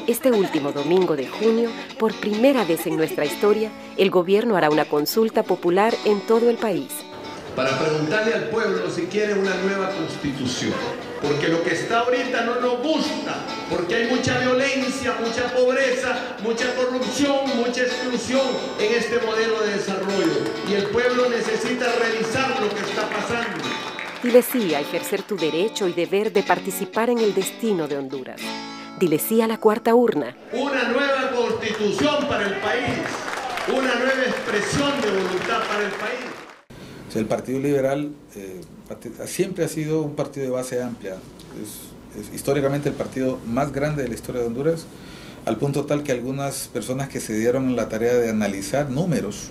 Este último domingo de junio, por primera vez en nuestra historia, el gobierno hará una consulta popular en todo el país. Para preguntarle al pueblo si quiere una nueva constitución. Porque lo que está ahorita no nos gusta, porque hay mucha violencia, mucha pobreza, mucha corrupción, mucha exclusión en este modelo de desarrollo. Y el pueblo necesita revisar lo que está pasando. Dile sí a ejercer tu derecho y deber de participar en el destino de Honduras. Dile sí a la cuarta urna. Una nueva constitución para el país, una nueva expresión de voluntad para el país. O sea, el Partido Liberal siempre ha sido un partido de base amplia. Es históricamente el partido más grande de la historia de Honduras, al punto tal que algunas personas que se dieron la tarea de analizar números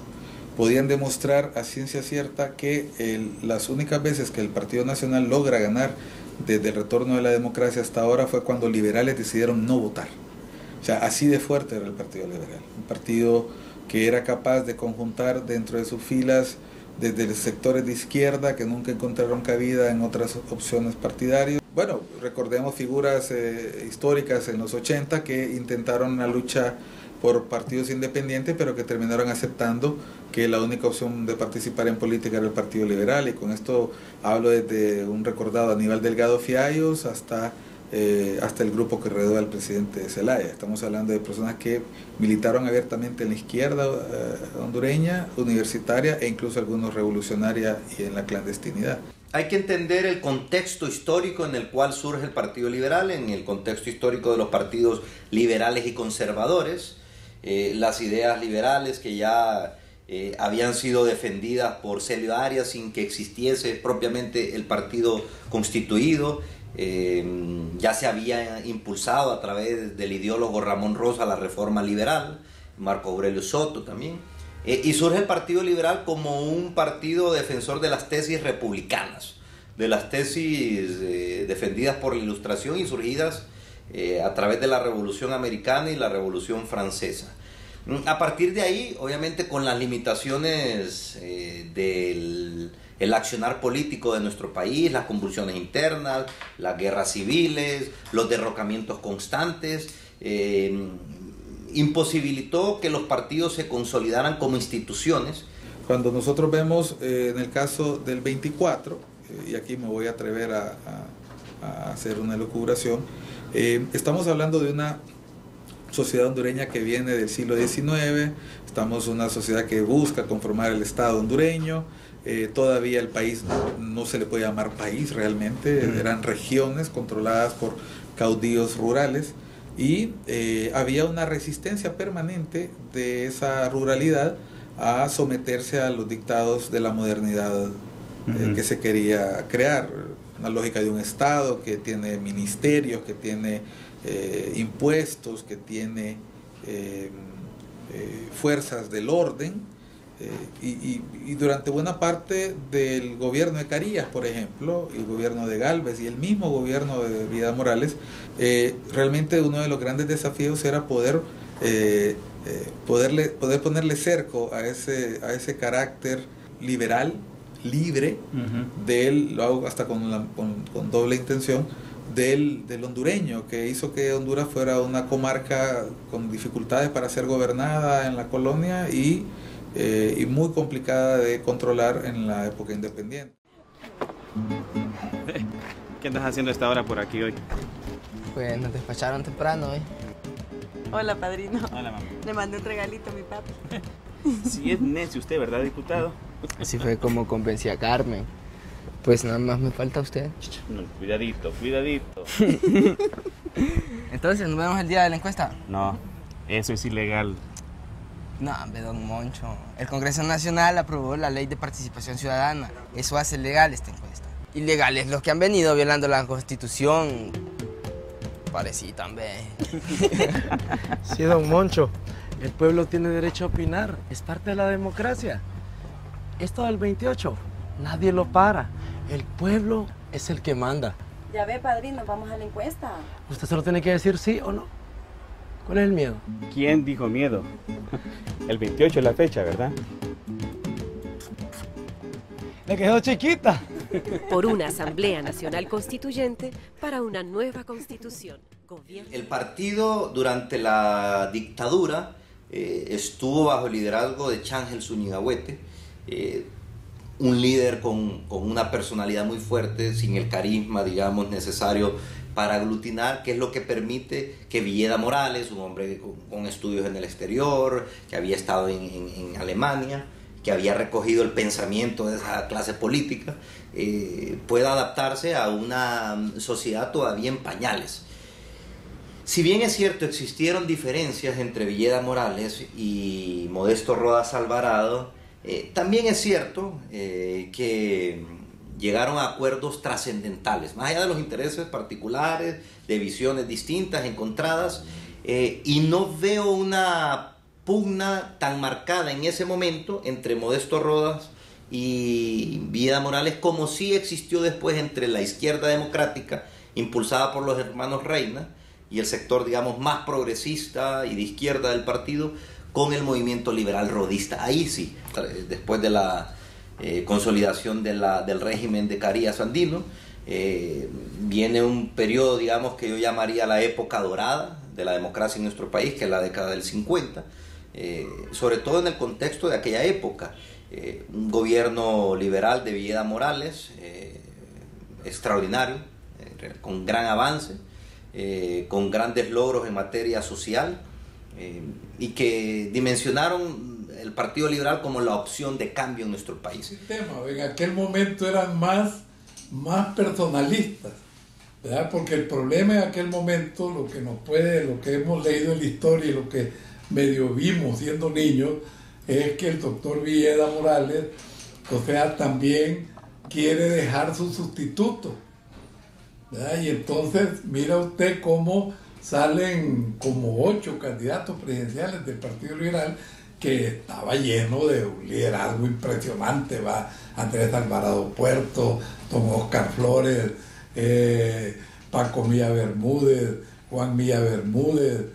podían demostrar a ciencia cierta que las únicas veces que el Partido Nacional logra ganar desde el retorno de la democracia hasta ahora fue cuando liberales decidieron no votar. O sea, así de fuerte era el Partido Liberal. Un partido que era capaz de conjuntar dentro de sus filas desde los sectores de izquierda que nunca encontraron cabida en otras opciones partidarias. Bueno, recordemos figuras históricas en los 80 que intentaron una lucha por partidos independientes, pero que terminaron aceptando que la única opción de participar en política era el Partido Liberal, y con esto hablo desde un recordado Aníbal Delgado Fiallos hasta el grupo que rodeó al presidente Zelaya. Estamos hablando de personas que militaron abiertamente en la izquierda hondureña, universitaria e incluso algunos revolucionaria y en la clandestinidad. Hay que entender el contexto histórico en el cual surge el Partido Liberal, en el contexto histórico de los partidos liberales y conservadores, las ideas liberales que ya habían sido defendidas por Celio Arias sin que existiese propiamente el partido constituido. Ya se había impulsado a través del ideólogo Ramón Rosa la reforma liberal, Marco Aurelio Soto también, y surge el Partido Liberal como un partido defensor de las tesis republicanas, de las tesis defendidas por la Ilustración y surgidas a través de la Revolución Americana y la Revolución Francesa. A partir de ahí, obviamente con las limitaciones el accionar político de nuestro país, las convulsiones internas, las guerras civiles, los derrocamientos constantes, imposibilitó que los partidos se consolidaran como instituciones. Cuando nosotros vemos en el caso del 24, y aquí me voy a atrever a hacer una elucubración, estamos hablando de una sociedad hondureña que viene del siglo XIX, estamos en una sociedad que busca conformar el Estado hondureño. Todavía el país no se le puede llamar país realmente, eran regiones controladas por caudillos rurales, y había una resistencia permanente de esa ruralidad a someterse a los dictados de la modernidad que se quería crear, una lógica de un Estado que tiene ministerios, que tiene impuestos, que tiene fuerzas del orden. Y durante buena parte del gobierno de Carías, por ejemplo, el gobierno de Gálvez y el mismo gobierno de Vidal Morales, realmente uno de los grandes desafíos era poder ponerle cerco a ese carácter liberal, libre, lo hago hasta con doble intención, del hondureño, que hizo que Honduras fuera una comarca con dificultades para ser gobernada en la colonia y muy complicada de controlar en la época independiente. ¿Qué andas haciendo a esta hora por aquí hoy? Pues nos despacharon temprano hoy. Hola, padrino. Hola, mamá. Le mandé un regalito a mi papi. Sí, es necio usted, ¿verdad, diputado? Así fue como convencí a Carmen. Pues nada más me falta usted. No, cuidadito, cuidadito. Entonces, ¿nos vemos el día de la encuesta? No, eso es ilegal. No, hombre, don Moncho. El Congreso Nacional aprobó la Ley de Participación Ciudadana. Eso hace legal esta encuesta. Ilegales los que han venido violando la Constitución. Parecí también. Sí, don Moncho. El pueblo tiene derecho a opinar. Es parte de la democracia. Esto del 28, nadie lo para. El pueblo es el que manda. Ya ve, padrino, vamos a la encuesta. Usted solo tiene que decir sí o no. ¿Cuál es el miedo? ¿Quién dijo miedo? El 28 es la fecha, ¿verdad? ¡Le quedó chiquita! Por una Asamblea Nacional Constituyente para una nueva Constitución. El partido durante la dictadura estuvo bajo el liderazgo de Changel Zúñiga Huete, un líder con una personalidad muy fuerte, sin el carisma, digamos, necesario para aglutinar, que es lo que permite que Villeda Morales, un hombre con estudios en el exterior, que había estado en Alemania, que había recogido el pensamiento de esa clase política, pueda adaptarse a una sociedad todavía en pañales. Si bien es cierto, existieron diferencias entre Villeda Morales y Modesto Rodas Alvarado, también es cierto que llegaron a acuerdos trascendentales, más allá de los intereses particulares, de visiones distintas, encontradas, y no veo una pugna tan marcada en ese momento entre Modesto Rodas y Villeda Morales como sí existió después entre la izquierda democrática, impulsada por los hermanos Reina, y el sector, digamos, más progresista y de izquierda del partido, con el movimiento liberal rodista. Ahí sí, después de la consolidación del régimen de Carías Andino, viene un periodo, digamos, que yo llamaría la época dorada de la democracia en nuestro país, que es la década del 50, sobre todo en el contexto de aquella época. Un gobierno liberal de Villeda Morales, extraordinario, con gran avance, con grandes logros en materia social, y que dimensionaron el Partido Liberal como la opción de cambio en nuestro país. En aquel momento eran más personalistas, ¿verdad? Porque el problema en aquel momento, lo que hemos leído en la historia y lo que medio vimos siendo niños, es que el doctor Villeda Morales, o sea, también quiere dejar su sustituto, ¿verdad? Y entonces mira usted cómo salen como 8 candidatos presidenciales del Partido Liberal, que estaba lleno de un liderazgo impresionante, va Andrés Alvarado Puerto, don Oscar Flores, Paco Milla Bermúdez, Juan Milla Bermúdez,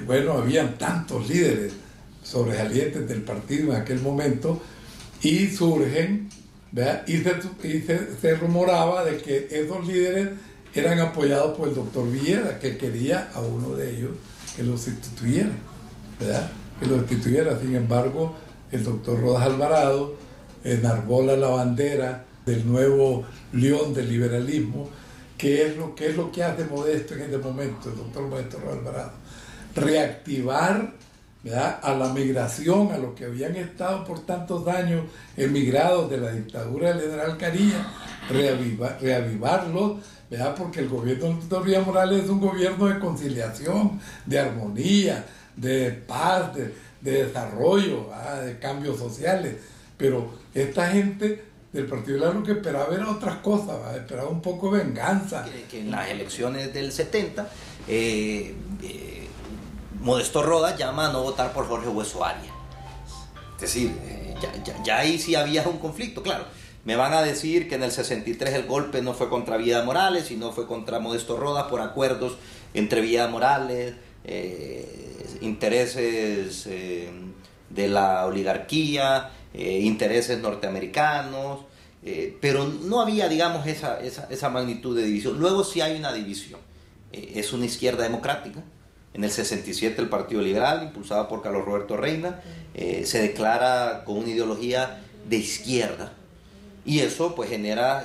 bueno, habían tantos líderes sobresalientes del partido en aquel momento, y surgen, ¿verdad? Y se rumoraba de que esos líderes eran apoyados por el doctor Villeda, que quería a uno de ellos que lo sustituyera, ¿verdad? Que lo sustituyera. Sin embargo, el doctor Rodas Alvarado enarbola la bandera del nuevo león del liberalismo, que es lo que hace Modesto en este momento, el doctor Modesto Rodas Alvarado. Reactivar, ¿verdad?, a la migración, a los que habían estado por tantos años emigrados de la dictadura del general Carías, reavivarlos, ¿verdad?, porque el gobierno del doctor Villeda Morales es un gobierno de conciliación, de armonía, de paz, de desarrollo, ¿verdad?, de cambios sociales, pero esta gente del Partido Liberal lo que esperaba era otras cosas, ¿verdad?, esperaba un poco de venganza. Que en las elecciones del 70, Modesto Rodas llama a no votar por Jorge Hueso Arias. Es decir, ya ahí sí había un conflicto, claro. Me van a decir que en el 63 el golpe no fue contra Villeda Morales, sino fue contra Modesto Rodas por acuerdos entre Villeda Morales, intereses de la oligarquía, intereses norteamericanos, pero no había, digamos, esa magnitud de división. Luego sí hay una división. Es una izquierda democrática. En el 67 el Partido Liberal, impulsado por Carlos Roberto Reina, se declara con una ideología de izquierda, y eso pues genera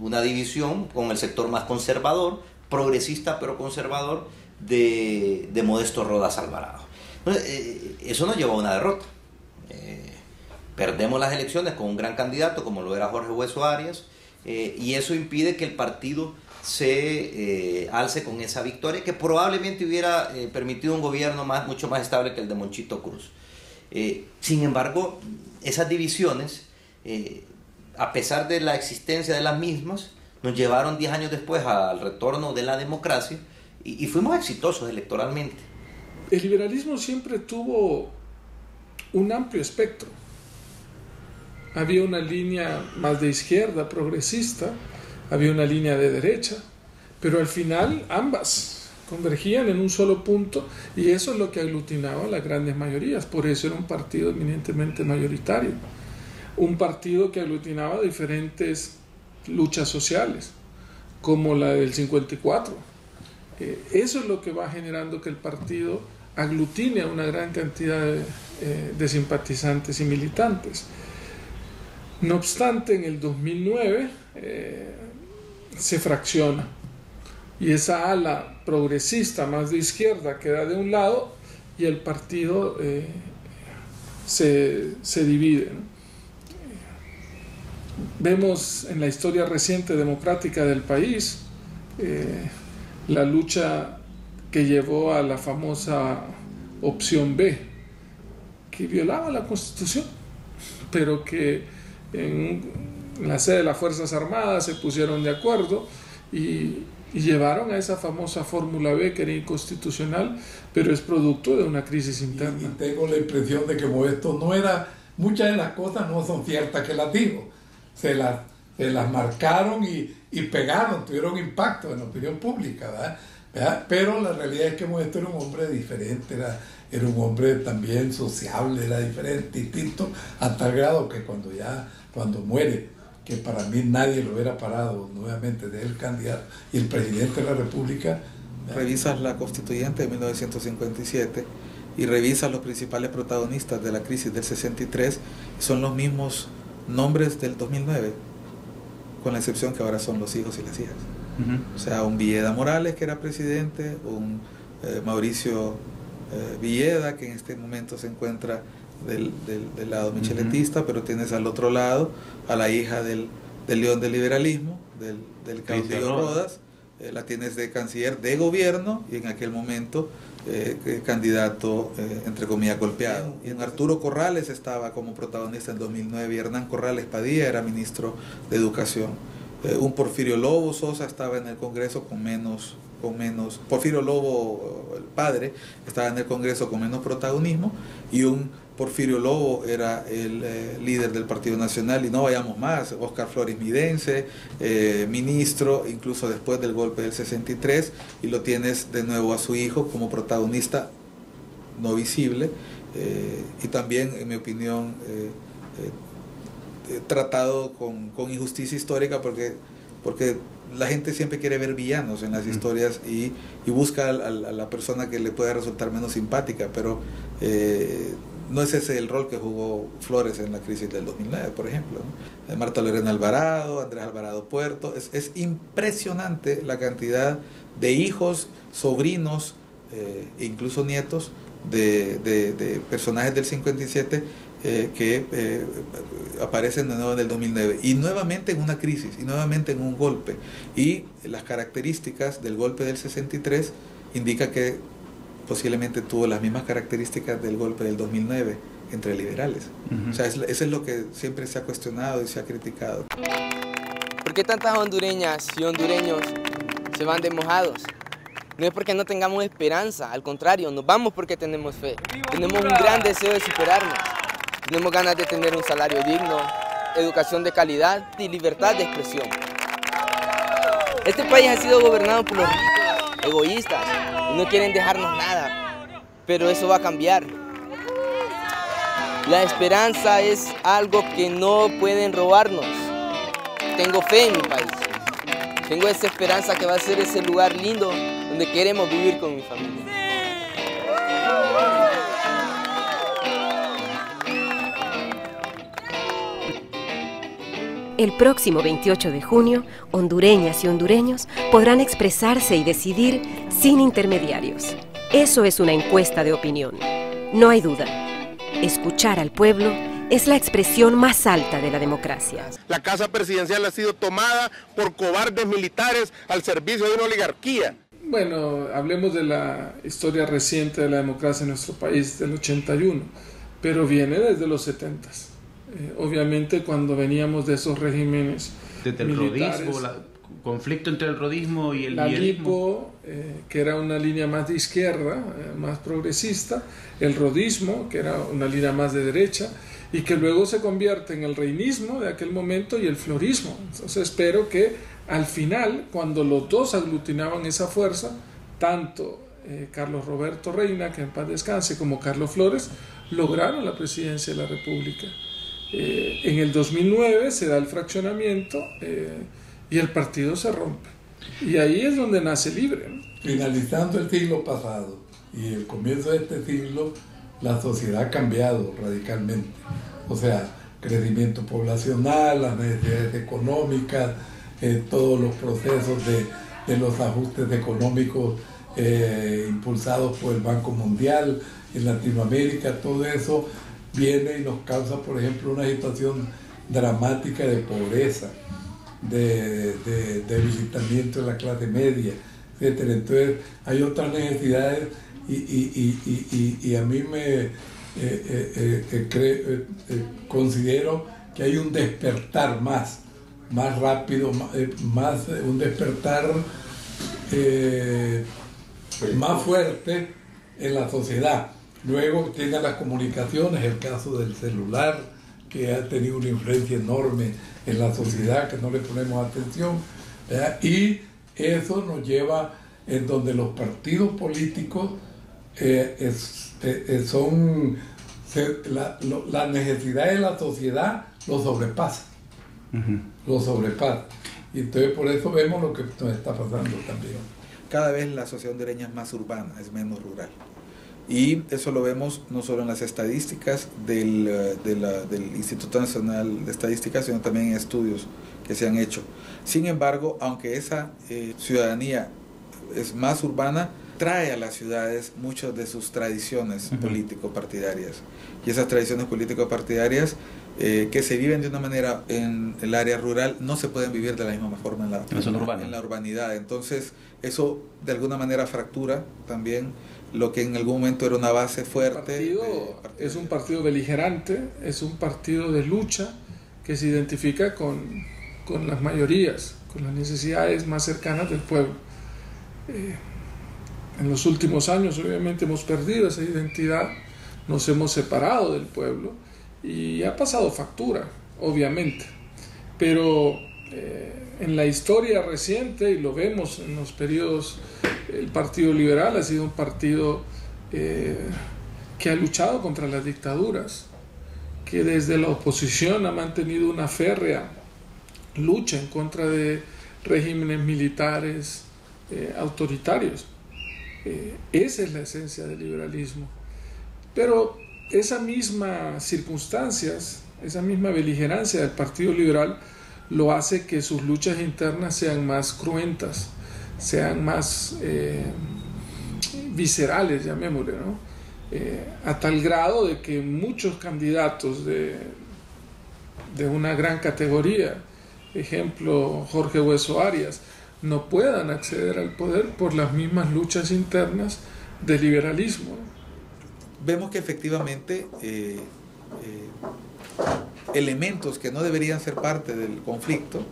una división con el sector más conservador, progresista pero conservador, de Modesto Rodas Alvarado. Eso nos llevó a una derrota. Perdemos las elecciones con un gran candidato como lo era Jorge Hueso Arias, y eso impide que el partido se alce con esa victoria, que probablemente hubiera permitido un gobierno mucho más estable que el de Monchito Cruz. Sin embargo, esas divisiones, a pesar de la existencia de las mismas, nos llevaron 10 años después al retorno de la democracia, y fuimos exitosos electoralmente. El liberalismo siempre tuvo un amplio espectro. Había una línea más de izquierda, progresista, había una línea de derecha, pero al final ambas convergían en un solo punto, y eso es lo que aglutinaba a las grandes mayorías. Por eso era un partido eminentemente mayoritario, un partido que aglutinaba diferentes luchas sociales, como la del 54. Eso es lo que va generando que el partido aglutine a una gran cantidad de simpatizantes y militantes. No obstante, en el 2009 se fracciona y esa ala progresista más de izquierda queda de un lado y el partido se divide, ¿no? Vemos en la historia reciente democrática del país la lucha que llevó a la famosa opción B, que violaba la Constitución, pero que en la sede de las Fuerzas Armadas se pusieron de acuerdo y llevaron a esa famosa fórmula B, que era inconstitucional, pero es producto de una crisis interna. Y tengo la impresión de que como esto no era, muchas de las cosas no son ciertas que las dijo, se las marcaron y pegaron, tuvieron impacto en la opinión pública, ¿verdad? Pero la realidad es que Modesto era un hombre diferente, era un hombre también sociable, era diferente, distinto, a tal grado que cuando muere, que para mí nadie lo hubiera parado nuevamente de el candidato y el presidente de la República. Revisas la Constituyente de 1957 y revisas los principales protagonistas de la crisis del 63, son los mismos nombres del 2009, con la excepción que ahora son los hijos y las hijas. O sea, un Villeda Morales, que era presidente, un Mauricio Villeda, que en este momento se encuentra del lado micheletista, pero tienes al otro lado a la hija del león del liberalismo, del caudillo Rodas, la tienes de canciller de gobierno y en aquel momento candidato, entre comillas, golpeado. Y en Arturo Corrales estaba como protagonista en 2009 y Hernán Corrales Padilla era ministro de Educación. Un Porfirio Lobo Sosa estaba en el Congreso con menos Porfirio Lobo, el padre, estaba en el Congreso con menos protagonismo, y un Porfirio Lobo era el líder del Partido Nacional, y no vayamos más, Óscar Flores Midense, ministro, incluso después del golpe del 63, y lo tienes de nuevo a su hijo como protagonista no visible, y también, en mi opinión, tratado con injusticia histórica, porque la gente siempre quiere ver villanos en las historias y busca a la persona que le pueda resultar menos simpática, pero no es ese el rol que jugó Flores en la crisis del 2009, por ejemplo, ¿no? Marta Lorena Alvarado, Andrés Alvarado Puerto, es impresionante la cantidad de hijos, sobrinos e incluso nietos de personajes del 57 que aparecen de nuevo en el 2009 y nuevamente en una crisis y nuevamente en un golpe, y las características del golpe del 63 indica que posiblemente tuvo las mismas características del golpe del 2009 entre liberales. O sea, eso es lo que siempre se ha cuestionado y se ha criticado. ¿Por qué tantas hondureñas y hondureños se van de mojados? No es porque no tengamos esperanza, al contrario, nos vamos porque tenemos fe. Tenemos un gran deseo de superarnos. Tenemos ganas de tener un salario digno, educación de calidad y libertad de expresión. Este país ha sido gobernado por los ricos, egoístas, y no quieren dejarnos nada, pero eso va a cambiar. La esperanza es algo que no pueden robarnos. Tengo fe en mi país. Tengo esa esperanza que va a ser ese lugar lindo donde queremos vivir con mi familia. El próximo 28 de junio, hondureñas y hondureños podrán expresarse y decidir sin intermediarios. Eso es una encuesta de opinión. No hay duda. Escuchar al pueblo es la expresión más alta de la democracia. La casa presidencial ha sido tomada por cobardes militares al servicio de una oligarquía. Bueno, hablemos de la historia reciente de la democracia en nuestro país, del 81, pero viene desde los 70s. Obviamente cuando veníamos de esos regímenes desde el militares, rodismo, conflicto entre el rodismo y el la liberalismo. LIPO, que era una línea más de izquierda, más progresista, el rodismo, que era una línea más de derecha, y que luego se convierte en el reinismo de aquel momento y el florismo. Entonces espero que al final, cuando los dos aglutinaban esa fuerza, tanto Carlos Roberto Reina, que en paz descanse, como Carlos Flores, lograron la presidencia de la República. En el 2009 se da el fraccionamiento y el partido se rompe. Y ahí es donde nace Libre, ¿no? Finalizando el siglo pasado y el comienzo de este siglo, la sociedad ha cambiado radicalmente. O sea, crecimiento poblacional, las necesidades económicas, todos los procesos de los ajustes económicos impulsados por el Banco Mundial en Latinoamérica, todo eso viene y nos causa, por ejemplo, una situación dramática de pobreza, de debilitamiento de la clase media, etc. Entonces hay otras necesidades y a mí me considero que hay un despertar más rápido, un despertar más fuerte en la sociedad. Luego tiene las comunicaciones, el caso del celular, que ha tenido una influencia enorme en la sociedad, que no le ponemos atención, ¿verdad? Y eso nos lleva en donde los partidos políticos la necesidad de la sociedad lo sobrepasa. Lo sobrepasa. Y entonces por eso vemos lo que nos está pasando también. Cada vez la sociedad hondureña es más urbana, es menos rural. Y eso lo vemos no solo en las estadísticas del Instituto Nacional de Estadística, sino también en estudios que se han hecho. Sin embargo, aunque esa ciudadanía es más urbana, trae a las ciudades muchas de sus tradiciones político-partidarias. Y esas tradiciones político-partidarias que se viven de una manera en el área rural no se pueden vivir de la misma forma en la urbanidad. Entonces eso de alguna manera fractura también lo que en algún momento era una base fuerte. Es un partido beligerante, es un partido de lucha que se identifica con las mayorías, con las necesidades más cercanas del pueblo. En los últimos años obviamente hemos perdido esa identidad, nos hemos separado del pueblo y ha pasado factura, obviamente, pero en la historia reciente, y lo vemos en los periodos, el Partido Liberal ha sido un partido que ha luchado contra las dictaduras, que desde la oposición ha mantenido una férrea lucha en contra de regímenes militares autoritarios. Esa es la esencia del liberalismo. Pero esas mismas circunstancias, esa misma beligerancia del Partido Liberal lo hace que sus luchas internas sean más cruentas, sean más viscerales, llamémosle, ¿no? A tal grado de que muchos candidatos de una gran categoría, ejemplo Jorge Hueso Arias, no puedan acceder al poder por las mismas luchas internas del liberalismo. Vemos que efectivamente elementos que no deberían ser parte del conflicto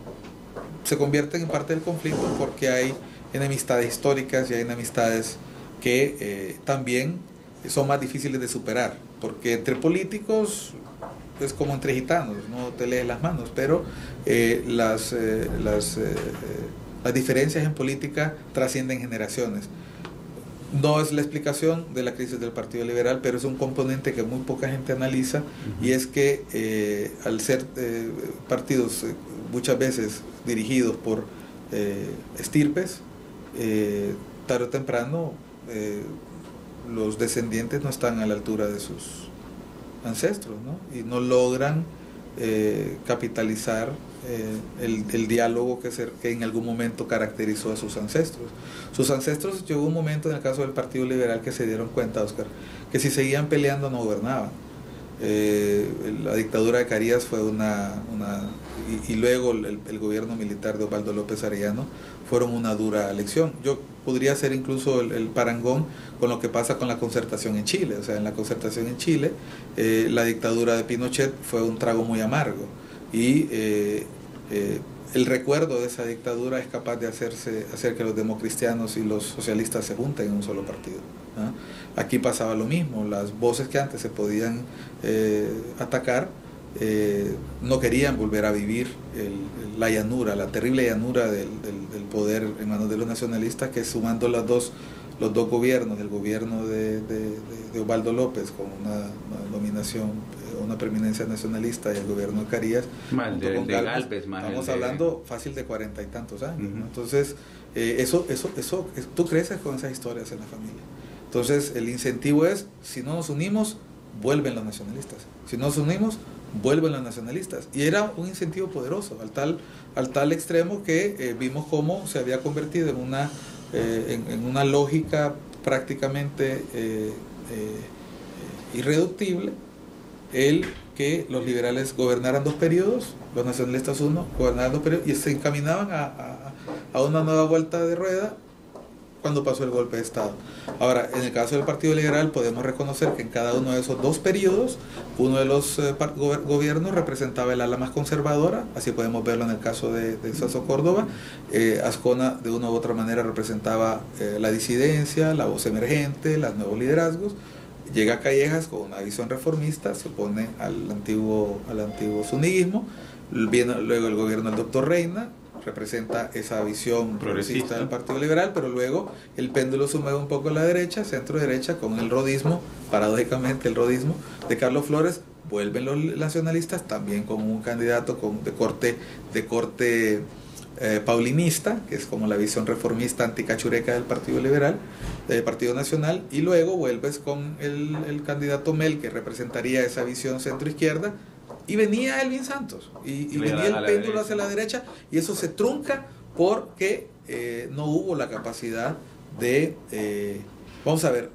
se convierten en parte del conflicto porque hay enemistades históricas y hay enemistades que también son más difíciles de superar, porque entre políticos es como entre gitanos, no te lees las manos, pero las diferencias en política trascienden generaciones. No es la explicación de la crisis del Partido Liberal, pero es un componente que muy poca gente analiza, y es que al ser partidos muchas veces dirigidos por estirpes, tarde o temprano los descendientes no están a la altura de sus ancestros, ¿no? Y no logran capitalizar el diálogo que en algún momento caracterizó a sus ancestros. Sus ancestros, llegó un momento en el caso del Partido Liberal que se dieron cuenta, Oscar, que si seguían peleando no gobernaban. La dictadura de Carías fue y luego el gobierno militar de Osvaldo López Arellano fueron una dura lección. Yo podría hacer incluso el parangón con lo que pasa con la concertación en Chile. O sea, en la concertación en Chile, la dictadura de Pinochet fue un trago muy amargo, y el recuerdo de esa dictadura es capaz de hacer que los democristianos y los socialistas se junten en un solo partido, ¿no? Aquí pasaba lo mismo. Las voces que antes se podían atacar no querían volver a vivir la llanura, la terrible llanura del poder en manos de los nacionalistas, que sumando las dos los dos gobiernos, el gobierno de Osvaldo López con una nominación, una preeminencia nacionalista, y el gobierno de Carías, de Galvez, estamos hablando fácil de 40 y tantos años, ¿no? Entonces, eso, tú creces con esas historias en la familia. Entonces, el incentivo es, si no nos unimos, vuelven los nacionalistas. Si no nos unimos, vuelven los nacionalistas. Y era un incentivo poderoso, al tal extremo que vimos cómo se había convertido en una lógica prácticamente irreductible el que los liberales gobernaran 2 periodos, los nacionalistas 1, gobernaran 2 periodos, y se encaminaban a una nueva vuelta de rueda cuando pasó el golpe de Estado. Ahora, en el caso del Partido Liberal podemos reconocer que en cada uno de esos 2 periodos, uno de los gobiernos representaba el ala más conservadora, así podemos verlo en el caso de Sasso Córdoba. Azcona de una u otra manera representaba la disidencia, la voz emergente, los nuevos liderazgos. Llega Callejas con una visión reformista, se opone al antiguo zuniguismo. Viene luego el gobierno del doctor Reina, representa esa visión progresista del Partido Liberal, pero luego el péndulo se mueve un poco a la derecha, centro derecha, con el rodismo, paradójicamente el rodismo de Carlos Flores. Vuelven los nacionalistas también con un candidato de corte paulinista, que es como la visión reformista anticachureca del Partido Liberal, del Partido Nacional, y luego vuelves con el candidato Mel, que representaría esa visión centro-izquierda, y venía Elvin Santos, y venía el péndulo hacia la derecha, y eso se trunca porque no hubo la capacidad de, vamos a ver,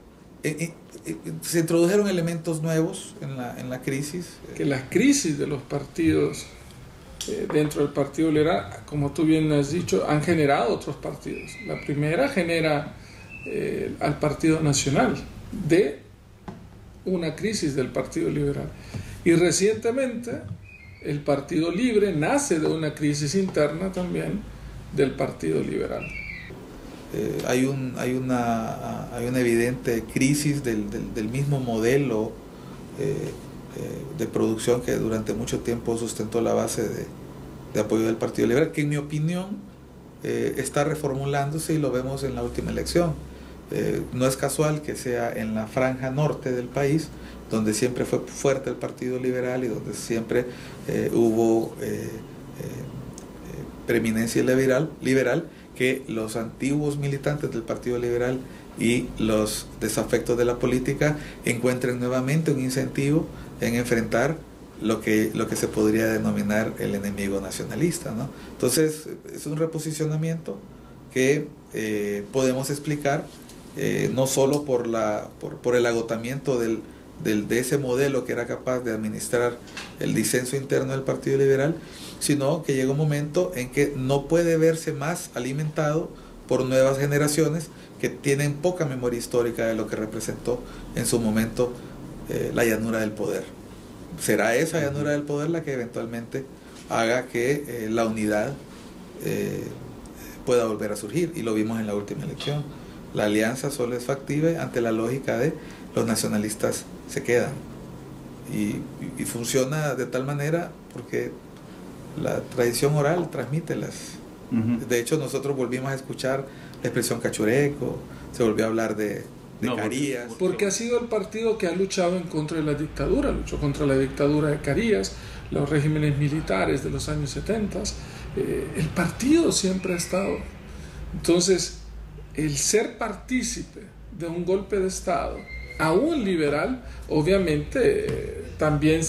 se introdujeron elementos nuevos en la crisis. Que las crisis de los partidos dentro del Partido Liberal, como tú bien has dicho, han generado otros partidos. La primera genera al Partido Nacional de una crisis del Partido Liberal. Y recientemente el Partido Libre nace de una crisis interna también del Partido Liberal. Hay una evidente crisis del mismo modelo de producción que durante mucho tiempo sustentó la base de apoyo del Partido Liberal, que en mi opinión está reformulándose, y lo vemos en la última elección. No es casual que sea en la franja norte del país, donde siempre fue fuerte el Partido Liberal y donde siempre hubo preeminencia liberal, que los antiguos militantes del Partido Liberal y los desafectos de la política encuentren nuevamente un incentivo en enfrentar lo que se podría denominar el enemigo nacionalista, ¿no? Entonces, es un reposicionamiento que podemos explicar no solo por el agotamiento de ese modelo que era capaz de administrar el disenso interno del Partido Liberal, sino que llega un momento en que no puede verse más alimentado por nuevas generaciones que tienen poca memoria histórica de lo que representó en su momento la llanura del poder. Será esa llanura del poder la que eventualmente haga que la unidad pueda volver a surgir, y lo vimos en la última elección. La alianza solo es factible ante la lógica de los nacionalistas se quedan, y funciona de tal manera porque la tradición oral transmite de hecho, nosotros volvimos a escuchar la expresión cachureco, se volvió a hablar de Carías. Porque ha sido el partido que ha luchado en contra de la dictadura, luchó contra la dictadura de Carías, los regímenes militares de los años 70. El partido siempre ha estado. Entonces, el ser partícipe de un golpe de Estado, aún liberal, obviamente también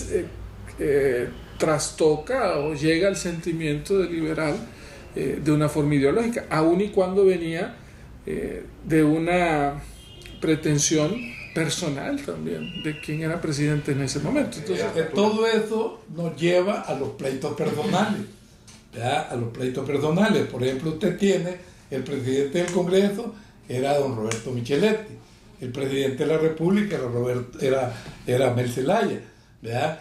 trastoca o llega al sentimiento de liberal de una forma ideológica, aun y cuando venía de una pretensión personal también de quien era presidente en ese momento. Entonces, todo eso nos lleva a los pleitos personales, ¿verdad? A los pleitos personales. Por ejemplo, usted tiene el presidente del Congreso, era don Roberto Micheletti, el presidente de la República era Mel Zelaya, ¿verdad?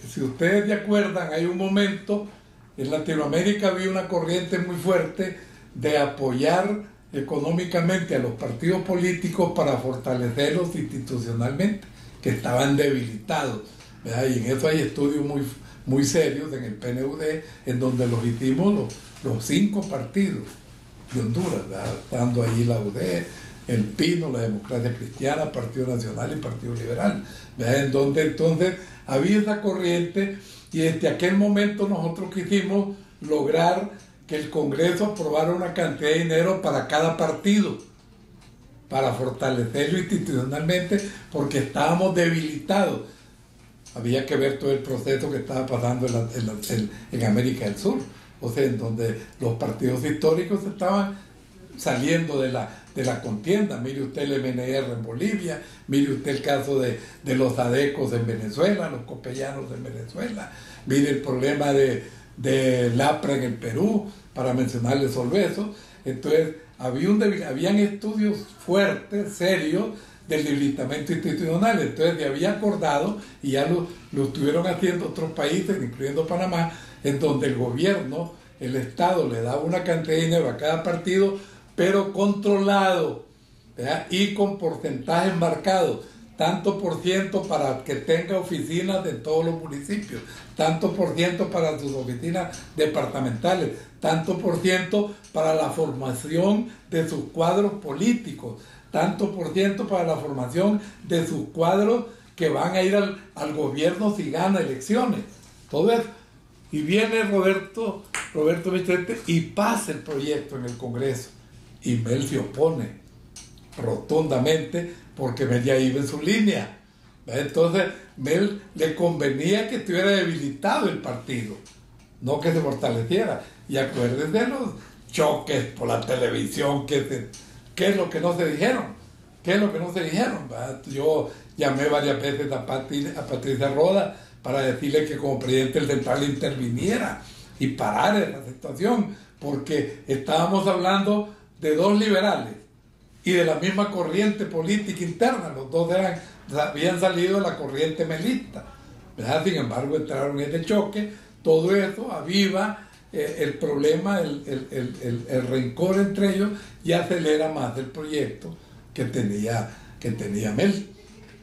Si ustedes se acuerdan, hay un momento en Latinoamérica había una corriente muy fuerte de apoyar económicamente a los partidos políticos para fortalecerlos institucionalmente, que estaban debilitados, ¿verdad? Y en eso hay estudios muy serios en el PNUD, en donde los hicimos los 5 partidos de Honduras, ¿verdad? Estando ahí la UD, el Pino, la Democracia Cristiana, Partido Nacional y Partido Liberal, ¿verdad? En donde entonces había esa corriente, y desde aquel momento nosotros quisimos lograr que el Congreso aprobara una cantidad de dinero para cada partido, para fortalecerlo institucionalmente, porque estábamos debilitados. Había que ver todo el proceso que estaba pasando en América del Sur, o sea, en donde los partidos históricos estaban saliendo de la contienda. Mire usted el MNR en Bolivia, mire usted el caso de los adecos en Venezuela, los copellanos en Venezuela, mire el problema de Lapra en el Perú, para mencionarle solo eso. Entonces, habían estudios fuertes, serios, del debilitamiento institucional. Entonces se había acordado, y ya lo estuvieron haciendo otros países, incluyendo Panamá, en donde el gobierno, el Estado, le daba una cantidad de dinero a cada partido, pero controlado, ¿verdad? Y con porcentajes marcados, tanto por ciento para que tenga oficinas en todos los municipios, tanto por ciento para sus oficinas departamentales, tanto por ciento para la formación de sus cuadros políticos, tanto por ciento para la formación de sus cuadros que van a ir al gobierno si gana elecciones. Todo eso. Y viene Roberto Vicente y pasa el proyecto en el Congreso. Y Mel se opone rotundamente porque Mel ya iba en su línea. Entonces, Mel le convenía que estuviera debilitado el partido, no que se fortaleciera. Y acuérdense de los choques por la televisión, ¿qué es lo que no se dijeron? ¿Qué es lo que no se dijeron? Yo llamé varias veces a Patricia Roda para decirle que como presidente del Central interviniera y parara la situación, porque estábamos hablando de dos liberales y de la misma corriente política interna. Los dos habían salido de la corriente melista, ¿verdad? Sin embargo, entraron en ese choque. Todo eso aviva el problema, el rencor entre ellos, y acelera más el proyecto que tenía Mel,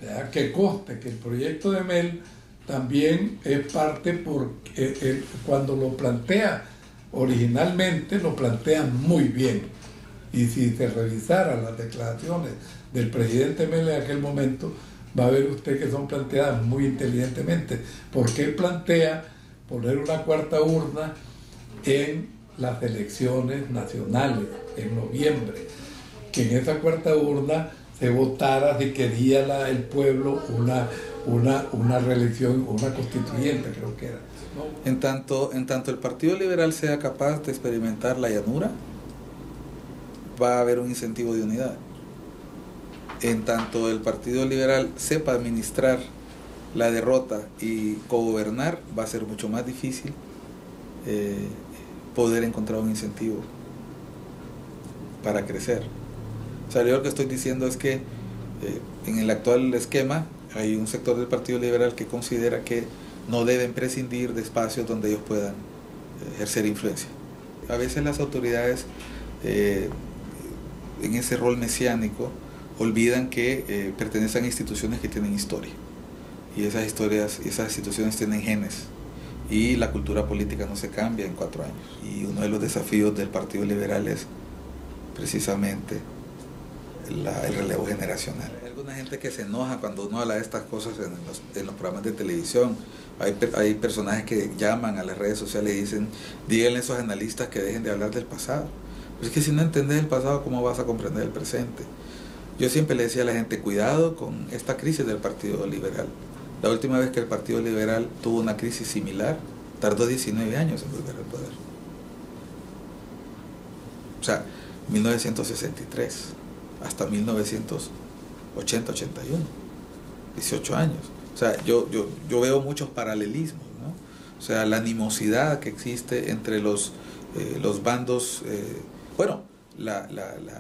¿verdad? Que conste que el proyecto de Mel también es parte porque cuando lo plantea originalmente, lo plantea muy bien. Y si se revisaran las declaraciones del presidente Mel en aquel momento, va a ver usted que son planteadas muy inteligentemente, porque él plantea poner una cuarta urna en las elecciones nacionales en noviembre, que en esa cuarta urna se votara si quería el pueblo una reelección, una constituyente, creo que era, ¿no? En tanto el Partido Liberal sea capaz de experimentar la llanura, va a haber un incentivo de unidad. En tanto el Partido Liberal sepa administrar la derrota y cogobernar, va a ser mucho más difícil poder encontrar un incentivo para crecer. O sea, yo lo que estoy diciendo es que en el actual esquema hay un sector del Partido Liberal que considera que no deben prescindir de espacios donde ellos puedan ejercer influencia. A veces las autoridades en ese rol mesiánico olvidan que pertenecen a instituciones que tienen historia, y esas instituciones tienen genes, y la cultura política no se cambia en 4 años. Y uno de los desafíos del Partido Liberal es precisamente el relevo generacional. Hay alguna gente que se enoja cuando uno habla de estas cosas en los programas de televisión. Hay personajes que llaman a las redes sociales y dicen: díganle a esos analistas que dejen de hablar del pasado. Pero es que si no entiendes el pasado, ¿cómo vas a comprender el presente? Yo siempre le decía a la gente: cuidado con esta crisis del Partido Liberal. La última vez que el Partido Liberal tuvo una crisis similar, tardó 19 años en volver al poder. O sea, 1963 hasta 1980, 81, 18 años. O sea, yo veo muchos paralelismos, ¿no? O sea, la animosidad que existe entre los bandos.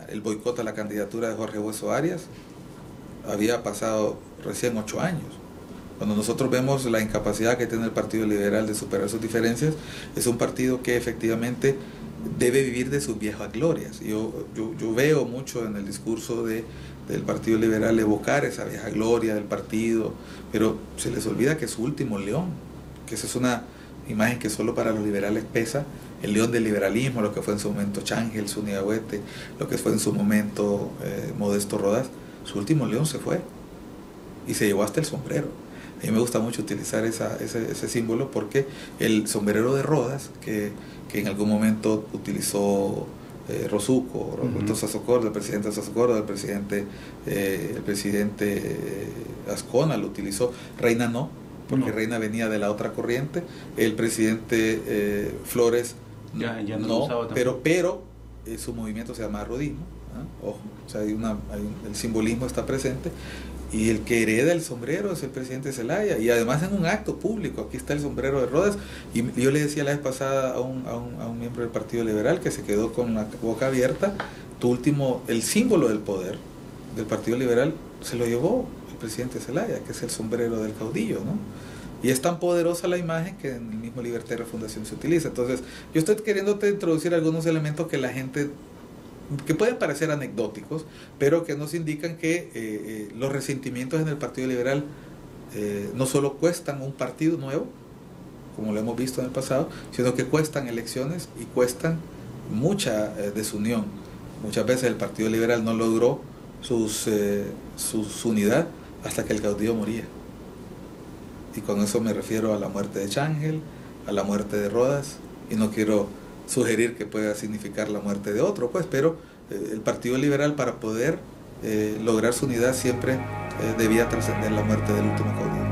El boicot a la candidatura de Jorge Hueso Arias había pasado recién 8 años. Cuando nosotros vemos la incapacidad que tiene el Partido Liberal de superar sus diferencias, es un partido que efectivamente debe vivir de sus viejas glorias. Yo veo mucho en el discurso del Partido Liberal evocar esa vieja gloria del partido, pero se les olvida que es su último león, que esa es una imagen que solo para los liberales pesa, el león del liberalismo, lo que fue en su momento Chángel, Zúñiga-Huete, lo que fue en su momento Modesto Rodas. Su último león se fue y se llevó hasta el sombrero. A mí me gusta mucho utilizar ese símbolo porque el sombrero de Rodas, que en algún momento utilizó Rossuco, Roberto Sassocorda, el presidente Sassocorda, el presidente Azcona lo utilizó, Reina no, porque Reina venía de la otra corriente, el presidente Flores ya no lo usaba pero su movimiento se llama rodismo, ¿no? Ojo, o sea, el simbolismo está presente. Y el que hereda el sombrero es el presidente Zelaya, y además en un acto público, aquí está el sombrero de Rodas, y yo le decía la vez pasada a un miembro del Partido Liberal que se quedó con la boca abierta, el símbolo del poder del Partido Liberal se lo llevó el presidente Zelaya, que es el sombrero del caudillo, ¿no? Y es tan poderosa la imagen que en el mismo Libertad y Refundación se utiliza. Entonces, yo estoy queriéndote introducir algunos elementos que la gente, que pueden parecer anecdóticos, pero que nos indican que los resentimientos en el Partido Liberal no solo cuestan un partido nuevo, como lo hemos visto en el pasado, sino que cuestan elecciones y cuestan mucha desunión. Muchas veces el Partido Liberal no logró su unidad hasta que el caudillo moría. Y con eso me refiero a la muerte de Chángel, a la muerte de Rodas, y no quiero sugerir que pueda significar la muerte de otro, pues, pero el Partido Liberal, para poder lograr su unidad, siempre debía trascender la muerte del último caudillo.